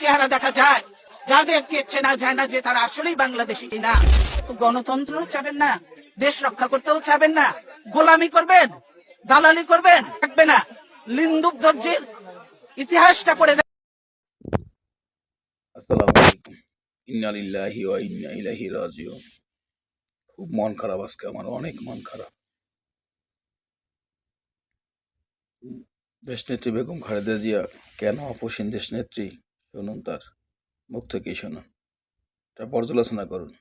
চেহারা দেখা যায়, যাদেরকে চেনা যায় না যে তারা আসলেই বাংলাদেশি কিনা। তো গণতন্ত্র চাবেন না, দেশ রক্ষা করতেও চাবেন না, গোলামি করবেন, দালালি করবেন, থাকবে না। লিন্দুক দর্জির ইতিহাসটা পড়ে আসসালামু আলাইকুম। ইন্না লিল্লাহি ওয়া ইন্না ইলাইহি রাজিউন। খুব মন খারাপ আজকে, আমার অনেক মন খারাপ। দেশনেত্রী বেগম খালেদা জিয়া কেন অপসীন দেশনেত্রী, শুনুন তার মুখ থেকেই শুনুন, এটা পর্যালোচনা করুন।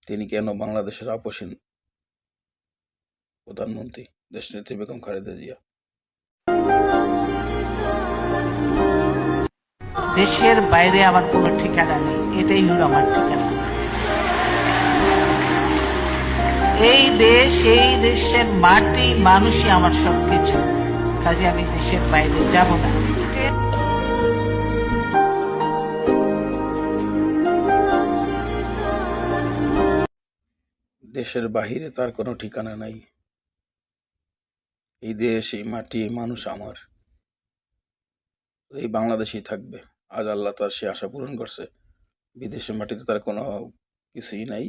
তিনি কেন বাংলাদেশের অপসীন প্রধানমন্ত্রী দেশনেত্রী বেগম খালেদা জিয়া। দেশের বাইরে আমার কোনো ঠিকানা নেই, এটাই হলো আমার ঠিকানা। এই দেশ, এই দেশের মাটি, মানুষই আমার সবকিছু। কাজে আমি দেশের বাইরে যাব না। দেশের বাহিরে তার কোনো ঠিকানা নাই। এই দেশ, এই মাটি, এই মানুষ আমার, এই বাংলাদেশেই থাকবে। আজ আল্লাহ তার সে আশা পূরণ করছে। বিদেশের মাটিতে তার কোনো কিছুই নাই।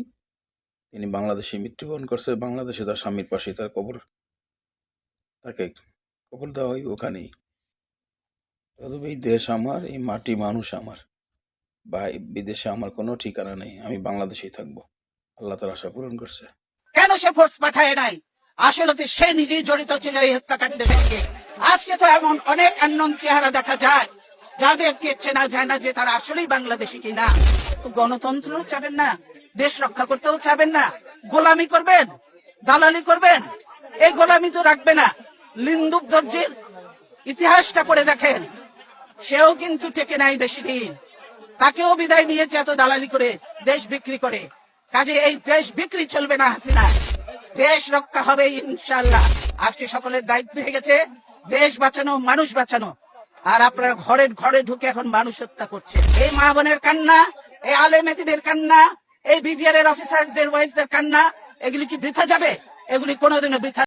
তিনি বাংলাদেশে মৃত্যুবরণ করছে, বাংলাদেশে তার স্বামীর পাশে তার কবর, তাকে কবর দেওয়া হইবে ওখানেই। অতএব এই দেশ আমার, এই মাটি মানুষ আমার, বা বিদেশে আমার কোনো ঠিকানা নেই। আমি বাংলাদেশেই থাকবো। আল্লাহ তার আশা পূরণ করছে। কেন সে ফোর্স পাঠায় নাই? আসলে তো সে নিজেই জড়িত ছিল এই হত্যাকাণ্ডের সঙ্গে। আজকে তো এমন অনেক আননোন চেহারা দেখা যায়, যাদেরকে চেনা যায় না যে তারা আসলেই বাংলাদেশি কিনা। তো গণতন্ত্র চাবেন না, দেশ রক্ষা করতেও চাবেন না, গোলামি করবেন, দালালি করবেন, এই গোলামি তো রাখবে না। লিন্দুক দর্জির ইতিহাসটা পড়ে দেখেন, সেও কিন্তু টেকে নাই বেশি দিন। তাকেও বিদায় নিয়েছে এত দালালি করে, দেশ বিক্রি করে। কাজে এই দেশ বিক্রি চলবে না হাসিনা, দেশ রক্ষা হবে ইনশাআল্লাহ। আজকে সকলের দায়িত্ব হয়ে গেছে দেশ বাঁচানো, মানুষ বাঁচানো। আর আপনারা ঘরে ঘরে ঢুকে এখন মানুষ হত্যা করছে। এই মা বোনের কান্না, এই আলেম এতিমের কান্না, এই বিডিআর এর অফিসারদের ওয়াইফদের কান্না, এগুলি কি বৃথা যাবে? এগুলি কোনোদিনও বৃথা